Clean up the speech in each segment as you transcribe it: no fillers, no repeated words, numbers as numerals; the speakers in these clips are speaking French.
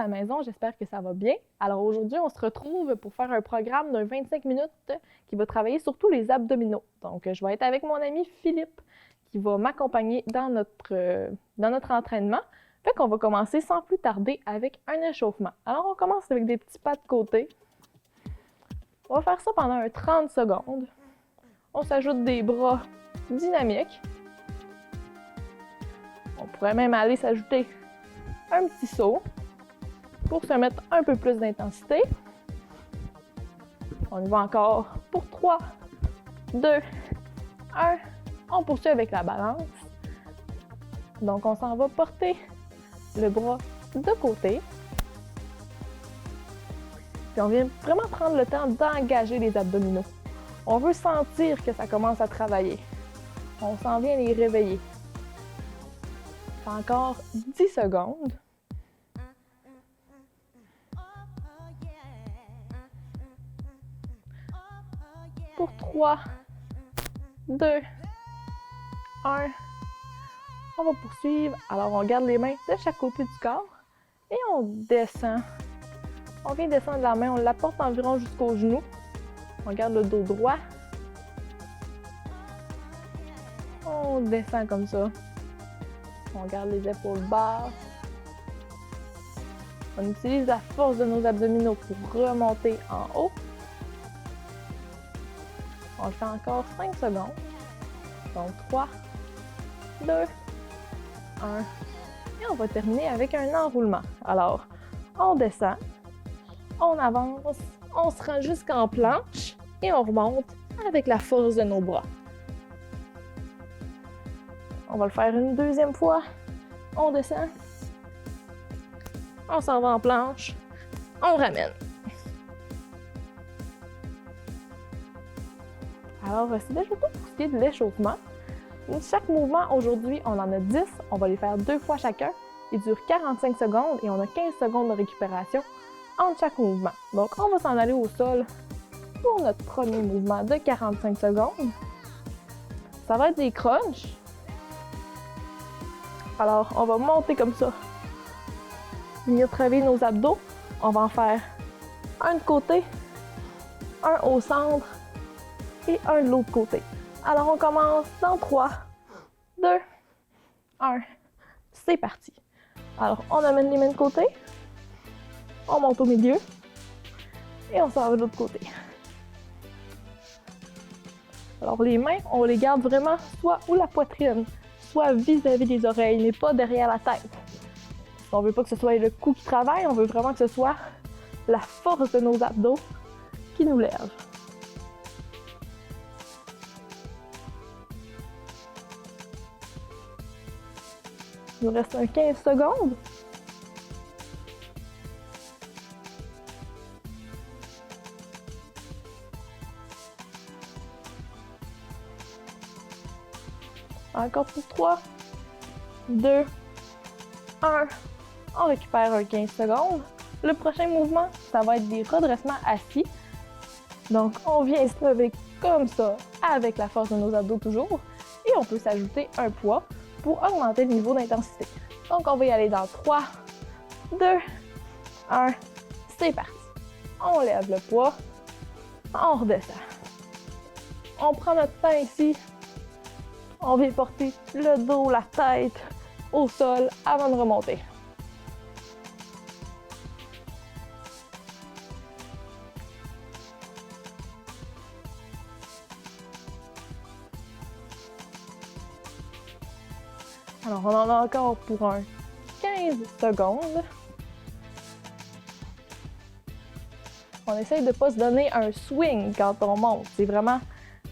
la maison, j'espère que ça va bien. Alors aujourd'hui, on se retrouve pour faire un programme de 25 minutes qui va travailler surtout les abdominaux. Donc, je vais être avec mon ami Philippe qui va m'accompagner dans notre entraînement. Fait qu'on va commencer sans plus tarder avec un échauffement. Alors, on commence avec des petits pas de côté. On va faire ça pendant 30 secondes. On s'ajoute des bras dynamiques. On pourrait même aller s'ajouter un petit saut pour se mettre un peu plus d'intensité. On y va encore pour 3, 2, 1. On poursuit avec la balance. Donc, on s'en va porter le bras de côté. Puis, on vient vraiment prendre le temps d'engager les abdominaux. On veut sentir que ça commence à travailler. On s'en vient les réveiller. Encore 10 secondes. Pour 3, 2, 1. On va poursuivre. Alors, on garde les mains de chaque côté du corps et on descend. On vient descendre la main, on la porte environ jusqu'au genou. On garde le dos droit. On descend comme ça. On garde les épaules basses. On utilise la force de nos abdominaux pour remonter en haut. On le fait encore 5 secondes. Donc 3, 2, 1. Et on va terminer avec un enroulement. Alors, on descend, on avance, on se rend jusqu'en planche et on remonte avec la force de nos bras. On va le faire une deuxième fois. On descend. On s'en va en planche. On ramène. Alors, c'est déjà tout pour ce qui est de l'échauffement. Chaque mouvement, aujourd'hui, on en a 10. On va les faire 2 fois chacun. Ils durent 45 secondes et on a 15 secondes de récupération entre chaque mouvement. Donc, on va s'en aller au sol pour notre premier mouvement de 45 secondes. Ça va être des crunchs. Alors, on va monter comme ça. Venir travailler nos abdos. On va en faire un de côté, un au centre et un de l'autre côté. Alors, on commence dans 3, 2, 1. C'est parti. Alors, on amène les mains de côté. On monte au milieu. Et on s'en va de l'autre côté. Alors, les mains, on les garde vraiment soit ou la poitrine, soit vis-à-vis des oreilles, mais pas derrière la tête. On veut pas que ce soit le cou qui travaille, on veut vraiment que ce soit la force de nos abdos qui nous lève. Il nous reste un 15 secondes. Encore pour 3, 2, 1. On récupère un 15 secondes. Le prochain mouvement, ça va être des redressements assis. Donc, on vient se lever comme ça, avec la force de nos abdos toujours. Et on peut s'ajouter un poids pour augmenter le niveau d'intensité. Donc, on va y aller dans 3, 2, 1. C'est parti. On lève le poids. On redescend. On prend notre temps ici. On vient porter le dos, la tête au sol avant de remonter. Alors, on en a encore pour un 15 secondes. On essaye de ne pas se donner un swing quand on monte. C'est vraiment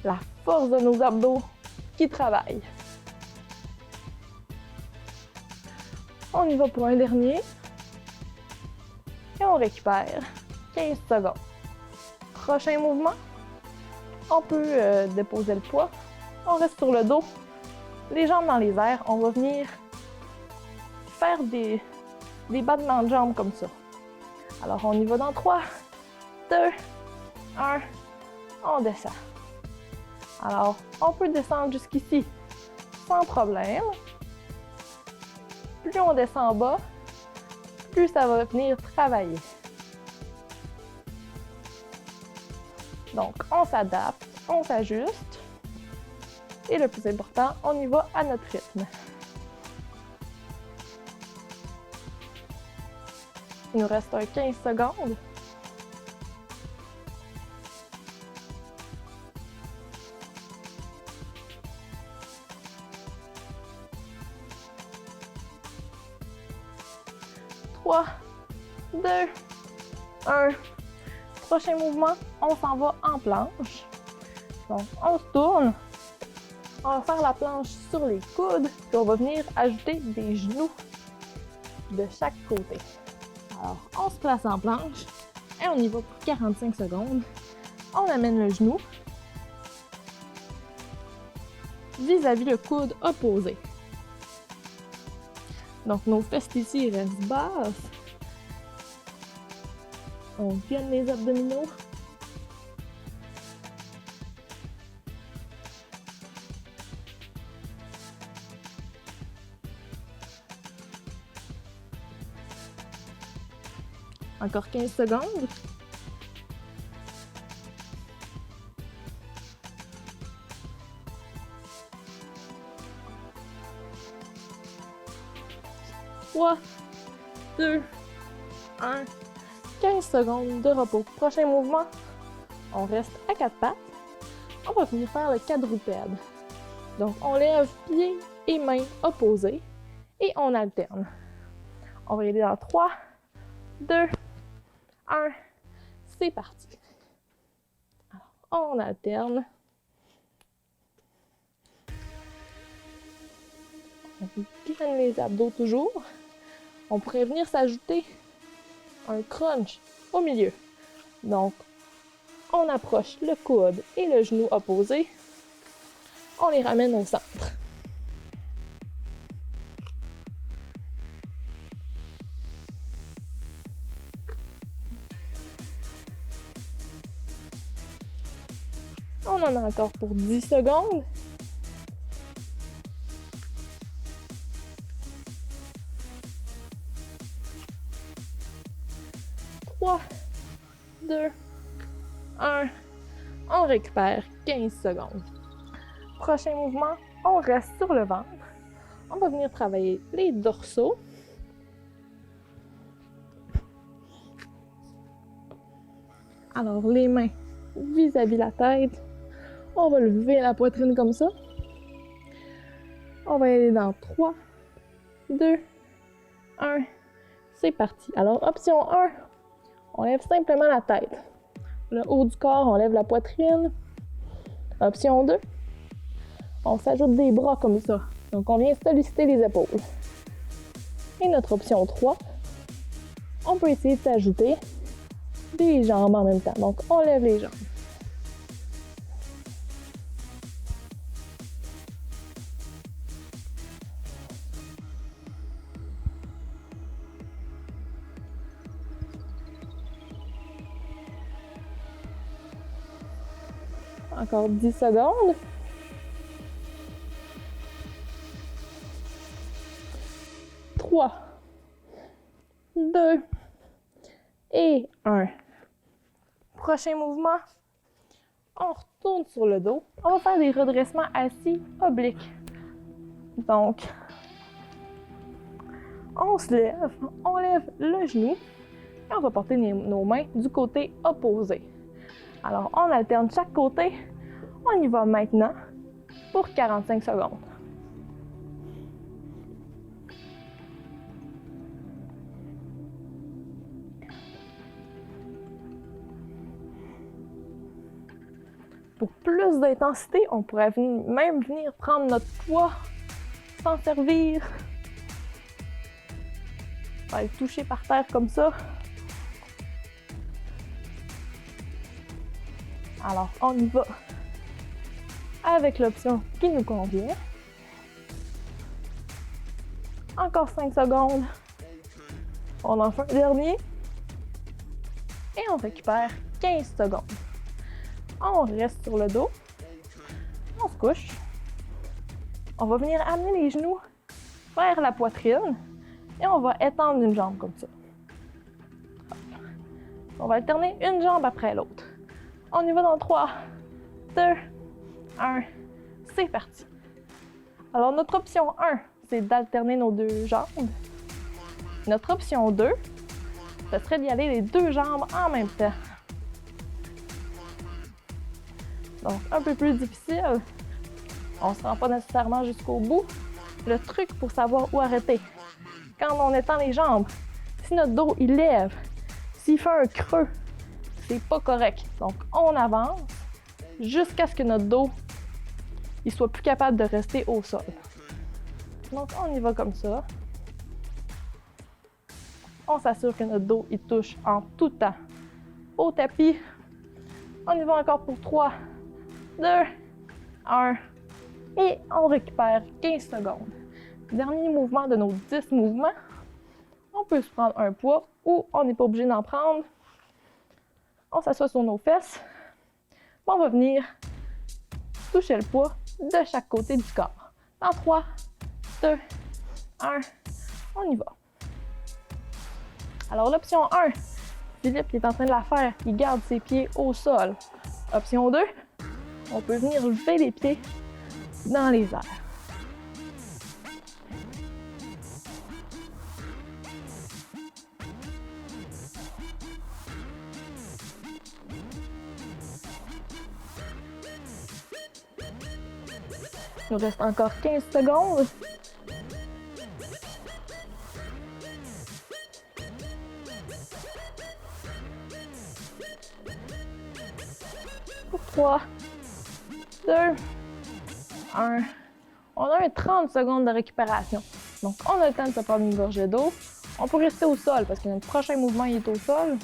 la force de nos abdos qui travaille. On y va pour un dernier. Et on récupère 15 secondes. Prochain mouvement. On peut déposer le poids. On reste sur le dos. Les jambes dans les airs. On va venir faire des battements de jambes comme ça. Alors, on y va dans 3, 2, 1. On descend. Alors, on peut descendre jusqu'ici sans problème. Plus on descend en bas, plus ça va venir travailler. Donc, on s'adapte, on s'ajuste. Et le plus important, on y va à notre rythme. Il nous reste un 15 secondes. Trois, 2, 1. Prochain mouvement, on s'en va en planche. Donc, on se tourne. On va faire la planche sur les coudes, puis on va venir ajouter des genoux de chaque côté. Alors, on se place en planche et on y va pour 45 secondes. On amène le genou vis-à-vis le coude opposé. Donc, nos fesses ici restent basses. On tienne les abdominaux. Encore 15 secondes. Trois, 2, 1. 15 secondes de repos. Prochain mouvement, on reste à quatre pattes. On va venir faire le quadrupède. Donc, on lève pieds et mains opposés et on alterne. On va y aller dans 3, 2, 1. C'est parti. Alors, on alterne. On gaine les abdos toujours. On pourrait venir s'ajouter un crunch au milieu. Donc, on approche le coude et le genou opposé. On les ramène au centre. On en a encore pour 10 secondes. Trois, 2, 1. On récupère 15 secondes. Prochain mouvement, on reste sur le ventre. On va venir travailler les dorsaux. Alors, les mains vis-à-vis la tête. On va lever la poitrine comme ça. On va y aller dans 3, 2, 1. C'est parti. Alors, option 1, on lève simplement la tête. Le haut du corps, on lève la poitrine. Option 2, on s'ajoute des bras comme ça. Donc, on vient solliciter les épaules. Et notre option 3, on peut essayer de s'ajouter des jambes en même temps. Donc, on lève les jambes. Encore 10 secondes. Trois, 2 et 1. Prochain mouvement, on retourne sur le dos. On va faire des redressements assis obliques. Donc, on se lève, on lève le genou et on va porter nos mains du côté opposé. Alors, on alterne chaque côté. On y va maintenant pour 45 secondes. Pour plus d'intensité, on pourrait même venir prendre notre poids, s'en servir, aller toucher par terre comme ça. Alors, on y va avec l'option qui nous convient. Encore 5 secondes. On en fait un dernier. Et on récupère 15 secondes. On reste sur le dos. On se couche. On va venir amener les genoux vers la poitrine. Et on va étendre une jambe comme ça. On va alterner une jambe après l'autre. On y va dans 3, 2, 1. C'est parti. Alors, notre option 1, c'est d'alterner nos deux jambes. Notre option 2, ce serait d'y aller les deux jambes en même temps. Donc, un peu plus difficile. On ne se rend pas nécessairement jusqu'au bout. Le truc pour savoir où arrêter, quand on étend les jambes, si notre dos il lève, s'il fait un creux, c'est pas correct. Donc, on avance jusqu'à ce que notre dos il soit plus capable de rester au sol. Donc, on y va comme ça. On s'assure que notre dos il touche en tout temps au tapis. On y va encore pour 3, 2, 1. Et on récupère 15 secondes. Dernier mouvement de nos 10 mouvements. On peut se prendre un poids ou on n'est pas obligé d'en prendre. On s'assoit sur nos fesses. On va venir toucher le poids de chaque côté du corps. Dans 3, 2, 1, on y va. Alors l'option 1, Philippe il est en train de la faire, il garde ses pieds au sol. Option 2, on peut venir lever les pieds dans les airs. Il nous reste encore 15 secondes. Pour 3, 2, 1. On a 30 secondes de récupération. Donc, on a le temps de se prendre une gorgée d'eau. On peut rester au sol parce que notre prochain mouvement il est au sol.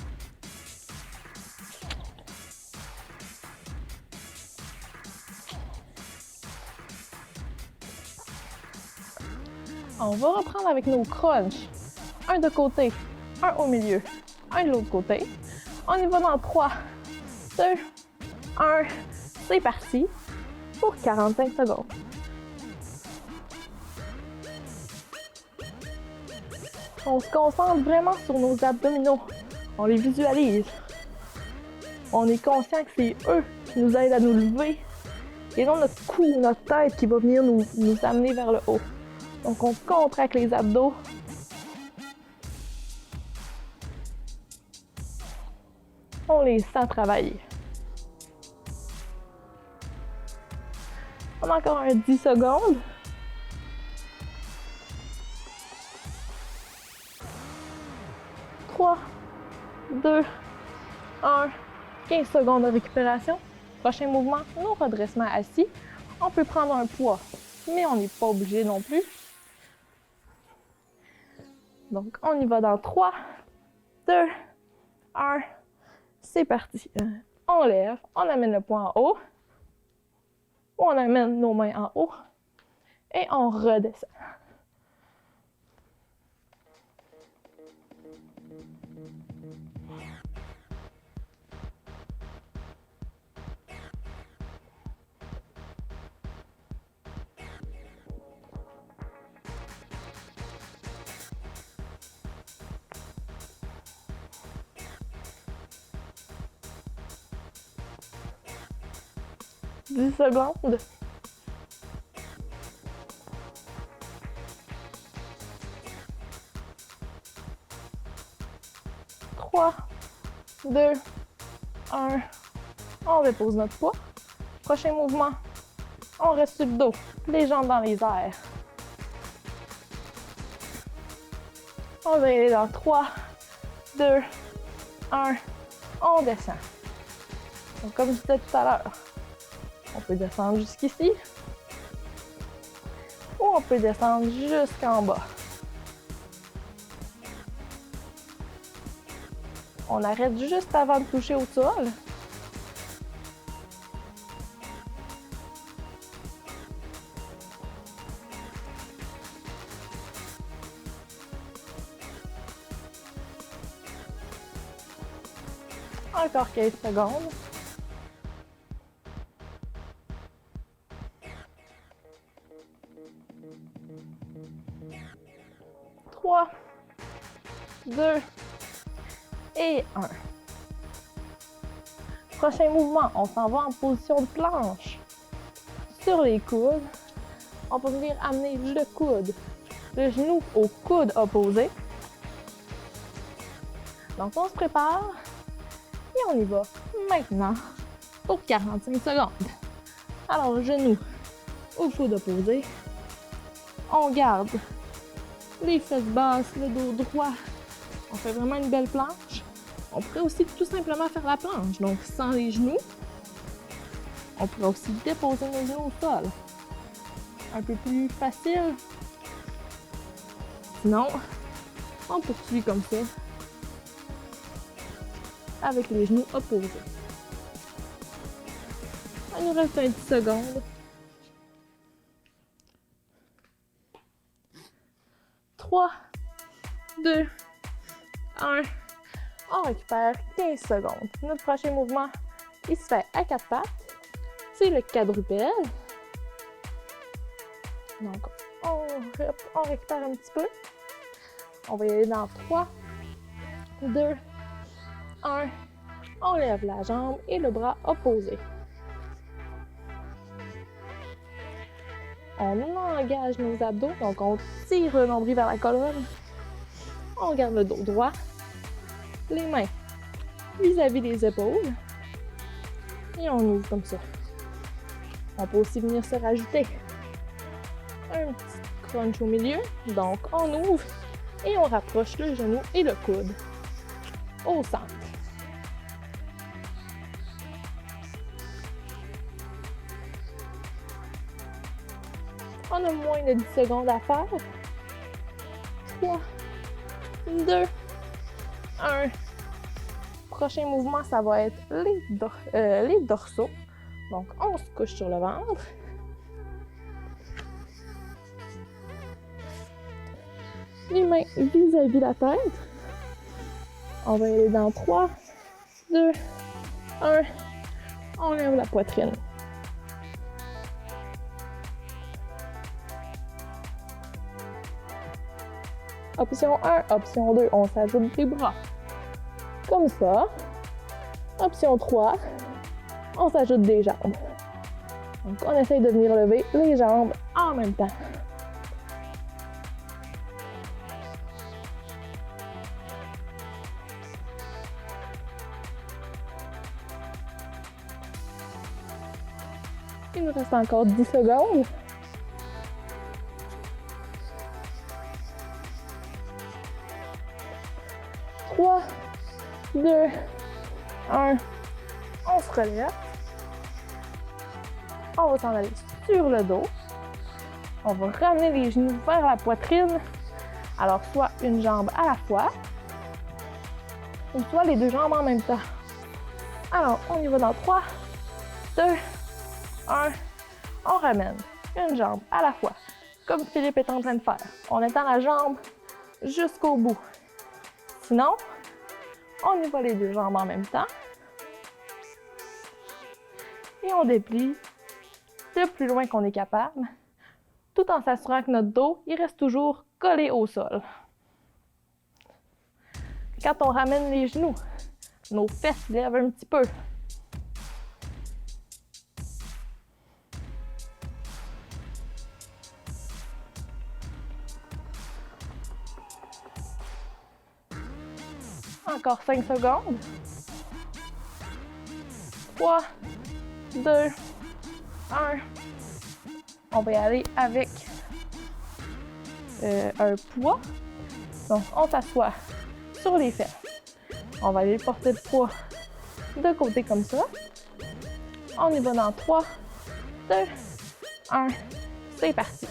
On va reprendre avec nos crunchs. Un de côté, un au milieu, un de l'autre côté. On y va dans 3, 2, 1. C'est parti pour 45 secondes. On se concentre vraiment sur nos abdominaux. On les visualise. On est conscient que c'est eux qui nous aident à nous lever et non notre cou, notre tête qui va venir nous amener vers le haut. Donc, on contracte les abdos. On les sent travailler. On a encore un 10 secondes. « 3, 2, 1. 15 secondes de récupération. Prochain mouvement, nos redressements assis. On peut prendre un poids, mais on n'est pas obligé non plus. Donc, on y va dans 3, 2, 1. C'est parti. On lève, on amène le poids en haut. On amène nos mains en haut. Et on redescend. « 10 secondes. » 3, 2, 1. On dépose notre poids. Prochain mouvement, on reste sur le dos, les jambes dans les airs. On va y aller dans 3, 2, 1. On descend. Donc, comme je disais tout à l'heure, on peut descendre jusqu'ici ou on peut descendre jusqu'en bas. On arrête juste avant de toucher au sol. Encore 15 secondes. 3, 2 et 1. Prochain mouvement, on s'en va en position de planche. Sur les coudes, on va venir amener le coude, le genou au coude opposé. Donc, on se prépare et on y va maintenant pour 45 secondes. Alors, genou au coude opposé. On garde les fesses basses, le dos droit. On fait vraiment une belle planche. On pourrait aussi tout simplement faire la planche, donc sans les genoux. On pourrait aussi déposer nos genoux au sol. Un peu plus facile. Sinon, on poursuit comme ça, avec les genoux opposés. Il nous reste un 10 secondes. 3, 2, 1. On récupère 15 secondes. Notre prochain mouvement, il se fait à 4 pattes. C'est le quadrupède. Donc, on récupère un petit peu. On va y aller dans 3, 2, 1. On lève la jambe et le bras opposé. On engage nos abdos, donc on tire le nombril vers la colonne. On garde le dos droit. Les mains vis-à-vis des épaules. Et on ouvre comme ça. On peut aussi venir se rajouter un petit crunch au milieu. Donc, on ouvre et on rapproche le genou et le coude au centre. On a moins de 10 secondes à faire. 3, 2, 1. Prochain mouvement, ça va être les dorsaux. Donc, on se couche sur le ventre. Les mains vis-à-vis la tête. On va y aller dans 3, 2, 1. On lève la poitrine. Option 1, option 2, on s'ajoute des bras. Comme ça. Option 3, on s'ajoute des jambes. Donc, on essaye de venir lever les jambes en même temps. Il nous reste encore 10 secondes. 3, 2, 1. On se relève. On va s'en aller sur le dos. On va ramener les genoux vers la poitrine. Alors, soit une jambe à la fois, ou soit les deux jambes en même temps. Alors, on y va dans 3, 2, 1. On ramène une jambe à la fois, comme Philippe est en train de faire. On étend la jambe jusqu'au bout. Sinon, on y va les deux jambes en même temps. Et on déplie le plus loin qu'on est capable, tout en s'assurant que notre dos, il reste toujours collé au sol. Quand on ramène les genoux, nos fesses lèvent un petit peu. Encore 5 secondes. 3, 2, 1. On va y aller avec un poids. Donc, on s'assoit sur les fesses. On va aller porter le poids de côté comme ça. On y va dans 3, 2, 1. C'est parti.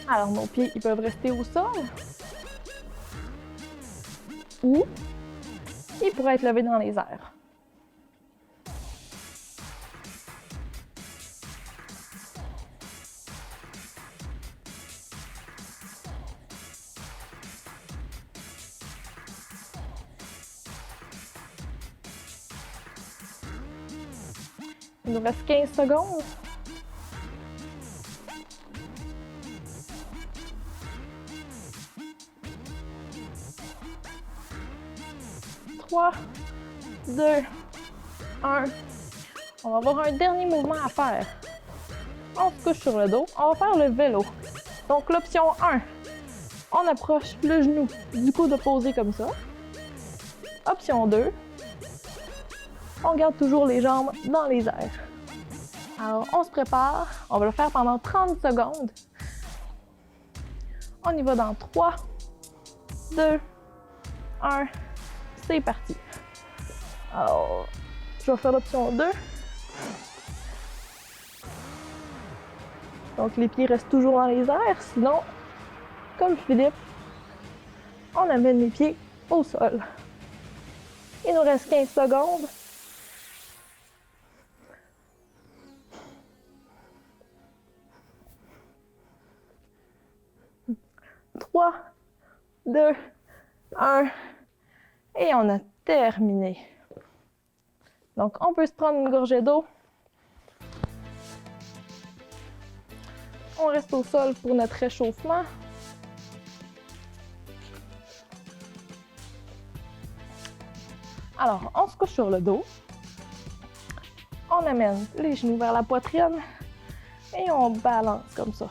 Alors, nos pieds, ils peuvent rester au sol. Ou ils pourraient être levés dans les airs. Il nous reste 15 secondes. 3, 2, 1. On va avoir un dernier mouvement à faire. On se couche sur le dos. On va faire le vélo. Donc, l'option 1, on approche le genou du coude opposé comme ça. Option 2, on garde toujours les jambes dans les airs. Alors, on se prépare. On va le faire pendant 30 secondes. On y va dans 3, 2, 1. C'est parti. Alors, je vais faire l'option 2. Donc, les pieds restent toujours dans les airs. Sinon, comme Philippe, on amène les pieds au sol. Il nous reste 15 secondes. 3, 2, 1. Et on a terminé. Donc, on peut se prendre une gorgée d'eau. On reste au sol pour notre réchauffement. Alors, on se couche sur le dos. On amène les genoux vers la poitrine et on balance comme ça.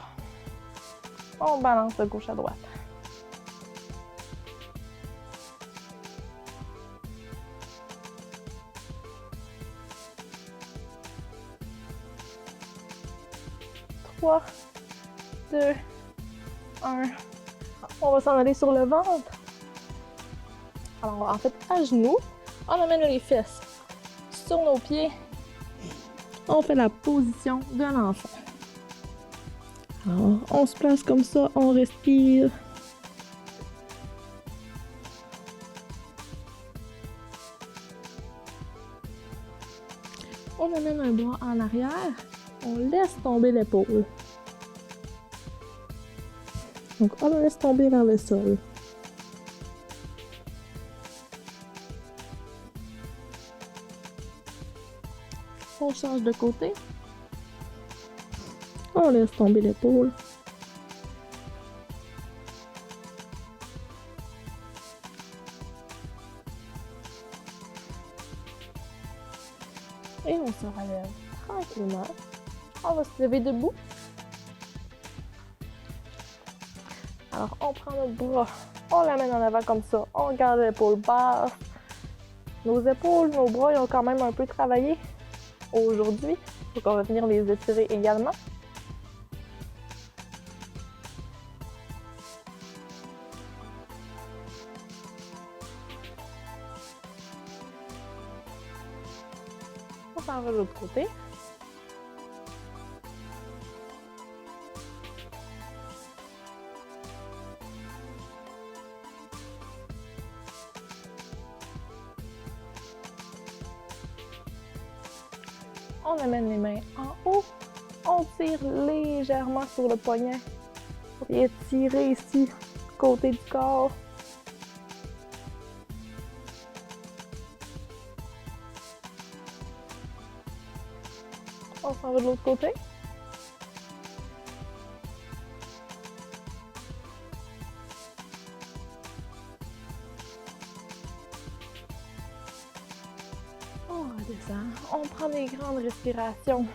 On balance de gauche à droite. Trois, 2, 1. On va s'en aller sur le ventre. Alors, en fait, à genoux, on amène les fesses sur nos pieds. On fait la position de l'enfant. Alors, on se place comme ça, on respire. On amène un bras en arrière. On laisse tomber l'épaule. Donc, on la laisse tomber vers le sol. On change de côté. On laisse tomber l'épaule. Et on se relève tranquillement. On va se lever debout. Alors, on prend notre bras, on l'amène en avant comme ça. On garde l'épaule basse. Nos épaules, nos bras, ils ont quand même un peu travaillé aujourd'hui. Donc, on va venir les étirer également. On s'en va de l'autre côté. On amène les mains en haut. On tire légèrement sur le poignet pour étirer ici, côté du corps. On s'en va de l'autre côté. On redescend. On prend des grandes respirations.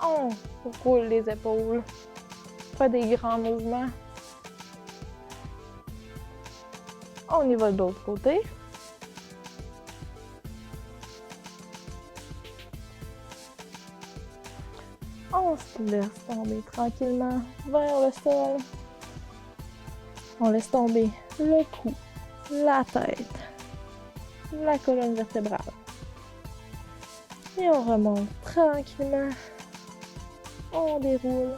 On roule les épaules. On fait des grands mouvements. On y va de l'autre côté. On se laisse tomber tranquillement vers le sol. On laisse tomber le cou, la tête, la colonne vertébrale. Et on remonte tranquillement. On déroule.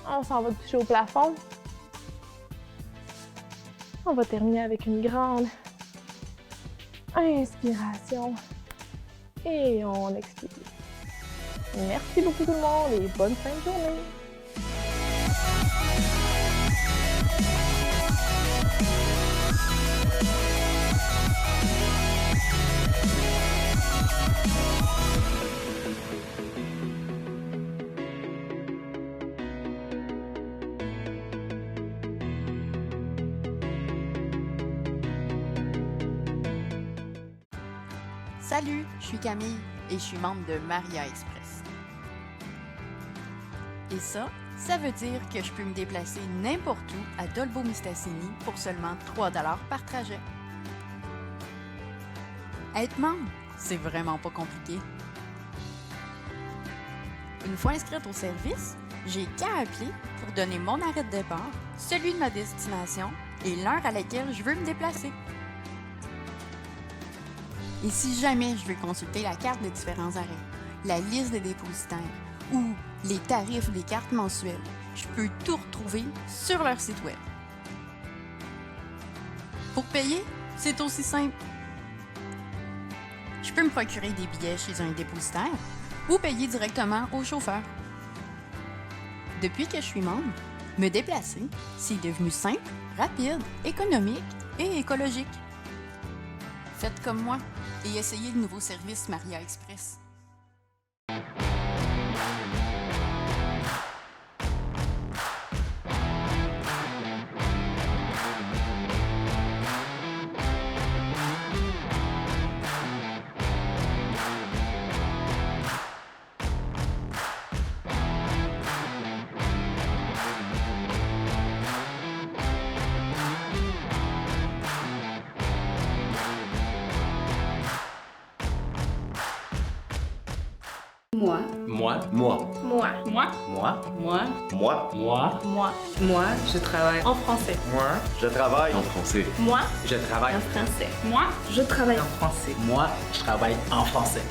On s'en va toucher au plafond. On va terminer avec une grande inspiration. Et on expire. Merci beaucoup tout le monde et bonne fin de journée! Salut, je suis Camille et je suis membre de Maria Express. Et ça veut dire que je peux me déplacer n'importe où à Dolbeau-Mistassini pour seulement 3 $ par trajet. Être membre, c'est vraiment pas compliqué. Une fois inscrite au service, j'ai qu'à appeler pour donner mon arrêt de départ, celui de ma destination et l'heure à laquelle je veux me déplacer. Et si jamais je veux consulter la carte des différents arrêts, la liste des dépositaires ou les tarifs des cartes mensuelles, je peux tout retrouver sur leur site web. Pour payer, c'est aussi simple. Je peux me procurer des billets chez un dépositaire ou payer directement au chauffeur. Depuis que je suis membre, me déplacer, c'est devenu simple, rapide, économique et écologique. Faites comme moi et essayez le nouveau service Maria Express. Moi. Moi. Moi. Moi. Moi. Moi. Moi. Moi. Moi. Moi. Moi, je travaille En français. Moi, je travaille En français. Moi. Je travaille En français. Moi, Je travaille en français. Moi, je travaille en français.